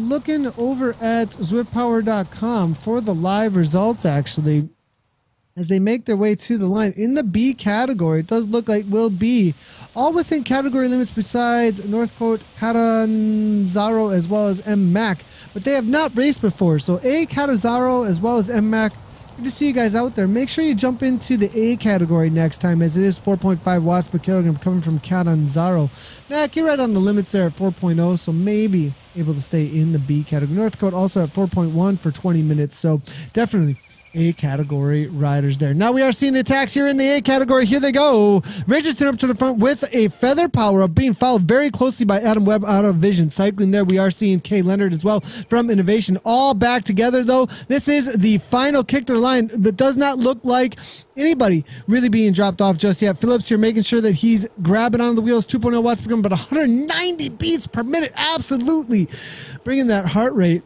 looking over at zwiftpower.com for the live results actually, as they make their way to the line in the B category. It does look like will be all within category limits besides Northcote, Catanzaro, as well as M-Mac. But they have not raced before. So A, Catanzaro, as well as M-Mac. Good to see you guys out there. Make sure you jump into the A category next time, as it is 4.5 watts per kilogram coming from Catanzaro. Mac, you're right on the limits there at 4.0, so maybe able to stay in the B category. Northcote also at 4.1 for 20 minutes, so definitely A category riders there. Now we are seeing the attacks here in the A category. Here they go. Richardson up to the front with a feather power up, being followed very closely by Adam Webb out of Vision Cycling there. We are seeing Kay Leonard as well from Innovation, all back together though. This is the final kick to the line, but does not look like anybody really being dropped off just yet. Phillips here making sure that he's grabbing on the wheels. 2.0 watts per minute, but 190 beats per minute. Absolutely bringing that heart rate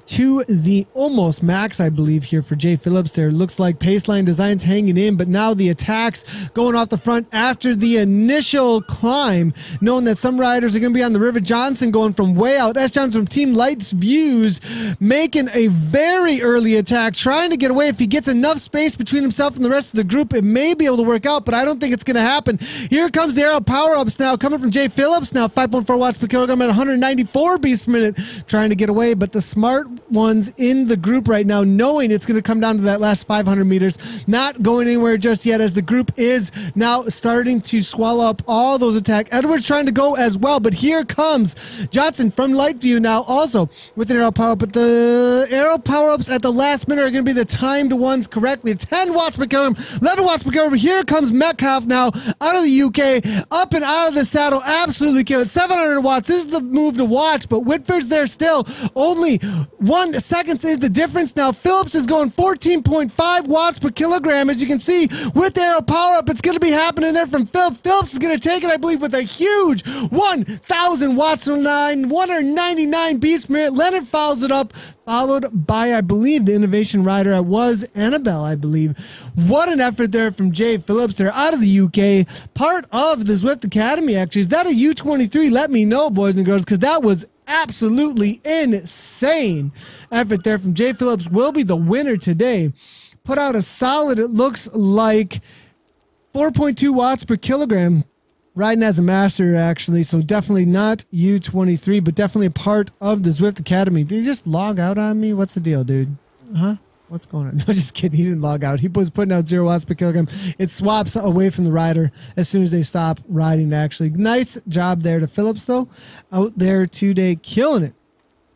to the almost max, I believe, here for Jay Phillips there. Looks like Paceline Designs hanging in, but now the attacks going off the front after the initial climb, knowing that some riders are going to be on the river. Johnson going from way out. S. Johnson from Team Lights Views making a very early attack, trying to get away. If he gets enough space between himself and the rest of the group, it may be able to work out, but I don't think it's going to happen. Here comes the aero power-ups now coming from Jay Phillips now, 5.4 watts per kilogram at 194 beats per minute, trying to get away, but the smart ones in the group right now, knowing it's going to come down to that last 500 meters, not going anywhere just yet, as the group is now starting to swallow up all those attacks. Edwards trying to go as well, but here comes Johnson from Light View now also with an aero power up, but the aero power-ups at the last minute are going to be the timed ones correctly. 10 watts per kilogram, 11 watts per kilogram. Here comes Metcalf now out of the UK, up and out of the saddle, absolutely kill it. 700 watts, this is the move to watch, but Whitford's there still, only 1 second is the difference. Now Phillips is going 14.5 watts per kilogram, as you can see with the aero power up. It's going to be happening there from Phillips. Phillips is going to take it, I believe, with a huge 1,000 watts to 199 beats per minute. Leonard follows it up, followed by, I believe, the innovation rider. It was Annabelle, I believe. What an effort there from Jay Phillips. They're out of the UK, part of the Zwift Academy actually. Is that a U23? Let me know, boys and girls, because that was absolutely insane effort there from Jay Phillips. Will be the winner today. Put out a solid, it looks like 4.2 watts per kilogram riding as a master, actually. So definitely not U23, but definitely a part of the Zwift Academy. Did you just log out on me? What's the deal, dude? Huh? What's going on? No, just kidding. He didn't log out. He was putting out 0 watts per kilogram. It swaps away from the rider as soon as they stop riding, actually. Nice job there to Phillips, though. Out there today, killing it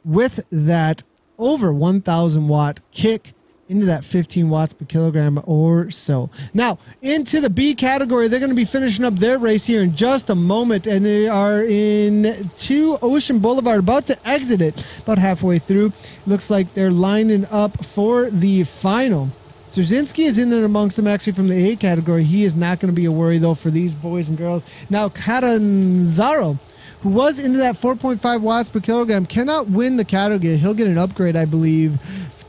with that over 1,000 watt kick into that 15 watts per kilogram or so. Now, into the B category, they're going to be finishing up their race here in just a moment, and they are in 2 Ocean Boulevard, about to exit it, about halfway through. Looks like they're lining up for the final. Strzezinski is in there amongst them, actually, from the A category. He is not going to be a worry, though, for these boys and girls. Now, Catanzaro, who was into that 4.5 watts per kilogram, cannot win the category. He'll get an upgrade, I believe,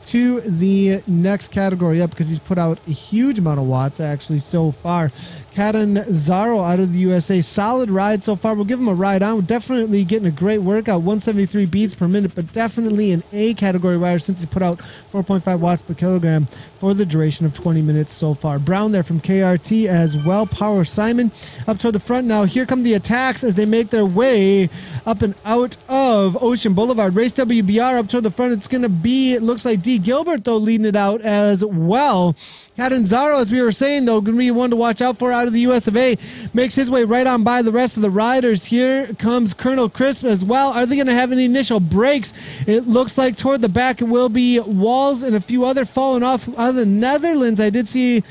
to the next category up, because he's put out a huge amount of watts, actually, so far. Catanzaro out of the USA, solid ride so far. We'll give him a ride on. We're definitely getting a great workout, 173 beats per minute, but definitely an A category rider since he put out 4.5 watts per kilogram for the duration of 20 minutes so far. Brown there from KRT as well. Power Simon up toward the front now. Here come the attacks as they make their way up and out of Ocean Boulevard. Race WBR up toward the front. It's going to be, it looks like D. Gilbert, though, leading it out as well. Catanzaro, as we were saying, though, going to be one to watch out for out of the US of A. Makes his way right on by the rest of the riders. Here comes Colonel Crisp as well. Are they going to have any initial breaks? It looks like toward the back it will be Walls and a few other falling off out of the Netherlands. I did see,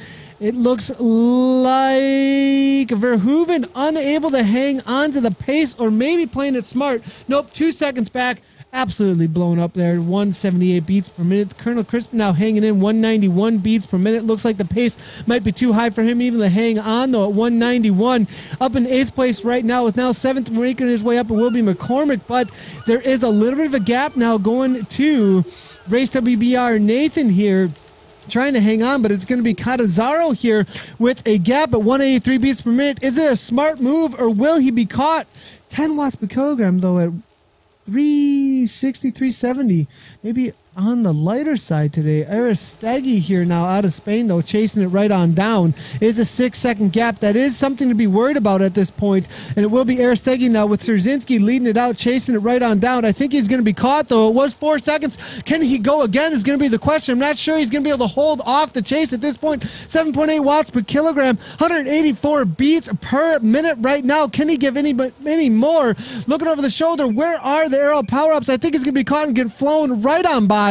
it looks like Verhoeven unable to hang on to the pace, or maybe playing it smart. Nope, 2 seconds back. Absolutely blown up there. 178 beats per minute. Colonel Crisp now hanging in 191 beats per minute. Looks like the pace might be too high for him even to hang on, though, at 191. Up in 8th place right now, with now 7th making his way up. It will be McCormick, but there is a little bit of a gap now going to Race WBR Nathan here, trying to hang on, but it's going to be Catanzaro here with a gap at 183 beats per minute. Is it a smart move, or will he be caught? 10 watts per kilogram, though, at 360, 370, maybe on the lighter side today. Aristegi here now out of Spain, though, chasing it right on down. Is a 6-second gap. That is something to be worried about at this point, and it will be Aristegi now with Strzezinski leading it out, chasing it right on down. I think he's going to be caught, though. It was 4 seconds. Can he go again is going to be the question. I'm not sure he's going to be able to hold off the chase at this point. 7.8 watts per kilogram, 184 beats per minute right now. Can he give any more? Looking over the shoulder, where are the aero power-ups? I think he's going to be caught and get flown right on by.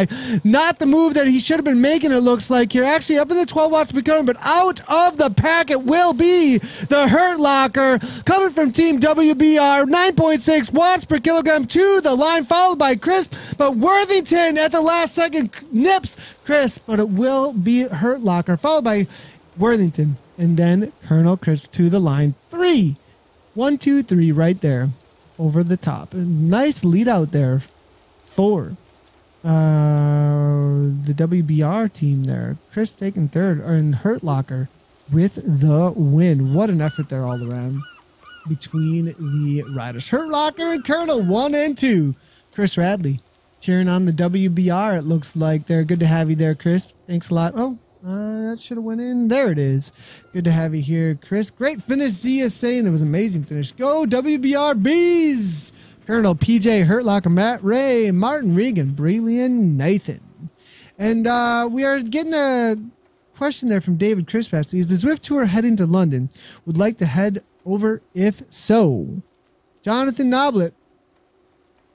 Not the move that he should have been making, it looks like here. Actually up in the 12 watts per kilogram, but out of the pack it will be the Hurt Locker coming from Team WBR. 9.6 watts per kilogram to the line, followed by Crisp, but Worthington at the last second nips Crisp, but it will be Hurt Locker, followed by Worthington, and then Colonel Crisp to the line. 3, 1, 2, 3 right there over the top. Nice lead out there for the WBR team there. Crisp taking third, and Hurt Locker with the win. What an effort there all around between the riders. Hurt Locker and Colonel 1 and 2. Chris Radley cheering on the WBR. It looks like they're good to have you there, Chris. Thanks a lot. Oh, that should have went in. There it is. Good to have you here, Chris. Great finish, Zia saying. It was an amazing finish. Go WBR Bees! Colonel PJ, Hurt Locker, Matt Ray, Martin Regan, Brilliant, Nathan. And we are getting a question there from David Crispassi. Is the Zwift Tour heading to London? Would like to head over if so. Jonathan Noblet,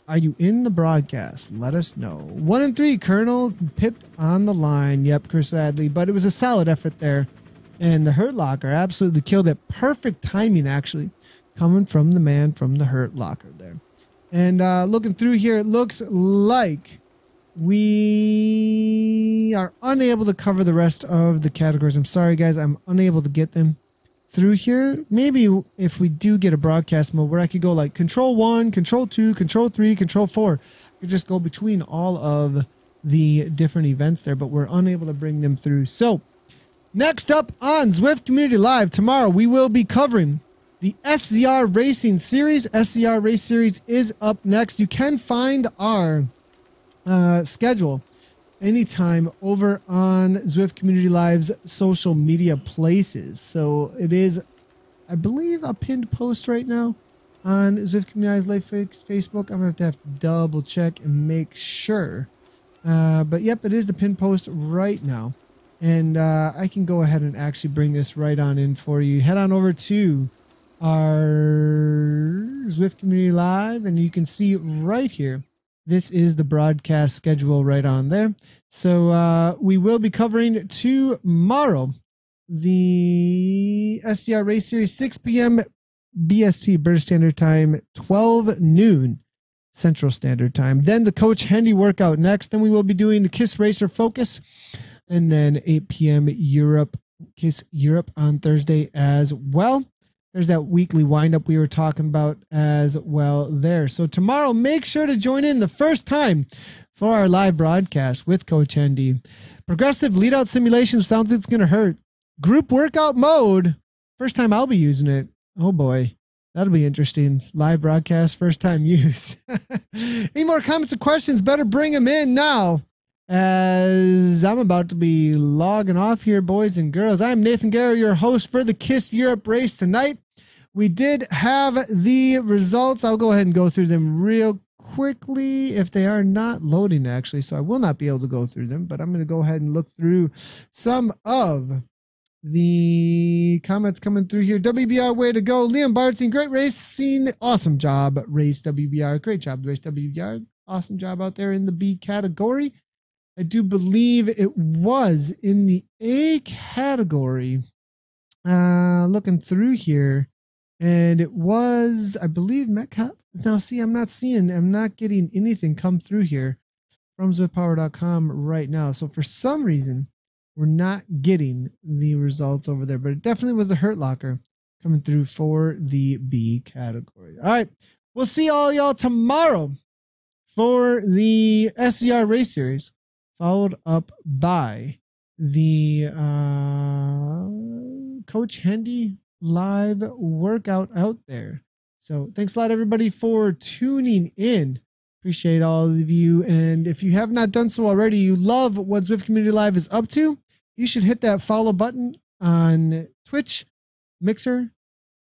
are you in the broadcast? Let us know. 1 and 3, Colonel Pip on the line. Yep, Chris Adley, but it was a solid effort there. And the Hurt Locker absolutely killed it. Perfect timing, actually, coming from the man from the Hurt Locker there. And looking through here, it looks like we are unable to cover the rest of the categories. I'm sorry, guys. I'm unable to get them through here. Maybe if we do get a broadcast mode where I could go like Control 1, Control 2, Control 3, Control 4. I could just go between all of the different events there, but we're unable to bring them through. So next up on Zwift Community Live tomorrow, we will be covering the SCR Racing Series. SCR Race Series is up next. You can find our schedule anytime over on Zwift Community Live's social media places. So it is I believe, a pinned post right now on Zwift Community Live Facebook. I'm going to have to double check and make sure. But yep, it is the pinned post right now. And I can go ahead and actually bring this right on in for you. Head on over to our Zwift Community Live, and you can see right here, this is the broadcast schedule right on there. So we will be covering tomorrow the SCR Race Series, 6 p.m. BST, British Standard Time, 12 noon Central Standard Time. Then the Coach Hendy workout next. Then we will be doing the KISS Racer Focus. And then 8 p.m. KISS Europe on Thursday as well. There's that weekly windup we were talking about as well there. So tomorrow, make sure to join in the first time for our live broadcast with Coach Hendy. Progressive lead-out simulation sounds it's going to hurt. Group workout mode. First time I'll be using it. Oh boy, that'll be interesting. Live broadcast, first time use. Any more comments or questions? Better bring them in now, as I'm about to be logging off here, boys and girls. I'm Nathan Guerra, your host for the KISS Europe race tonight. We did have the results. I'll go ahead and go through them real quickly if they are not loading, actually. So I will not be able to go through them, but I'm going to go ahead and look through some of the comments coming through here. WBR, way to go. Liam Bartson, great racing. Awesome job, race WBR. Great job, race WBR. Awesome job out there in the B category. I do believe it was in the A category. Looking through here, and it was, I believe, Metcalf. Now, see, I'm not getting anything come through here from zwiftpower.com right now. So for some reason, we're not getting the results over there, but it definitely was the Hurt Locker coming through for the B category. All right, we'll see all y'all tomorrow for the SCR race series, followed up by the Coach Hendy live workout out there. So thanks a lot, everybody, for tuning in. Appreciate all of you. And if you have not done so already, you love what Zwift Community Live is up to, you should hit that follow button on Twitch, Mixer,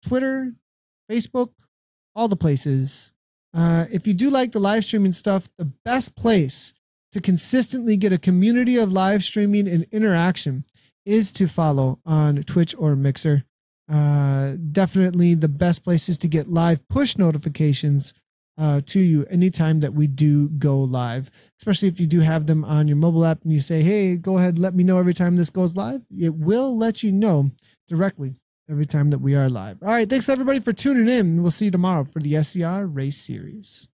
Twitter, Facebook, all the places. If you do like the live streaming stuff, the best place to consistently get a community of live streaming and interaction is to follow on Twitch or Mixer. Definitely the best places to get live push notifications to you anytime that we do go live, especially if you do have them on your mobile app and you say, hey, go ahead, let me know every time this goes live. It will let you know directly every time that we are live. All right, thanks everybody for tuning in. We'll see you tomorrow for the SCR race series.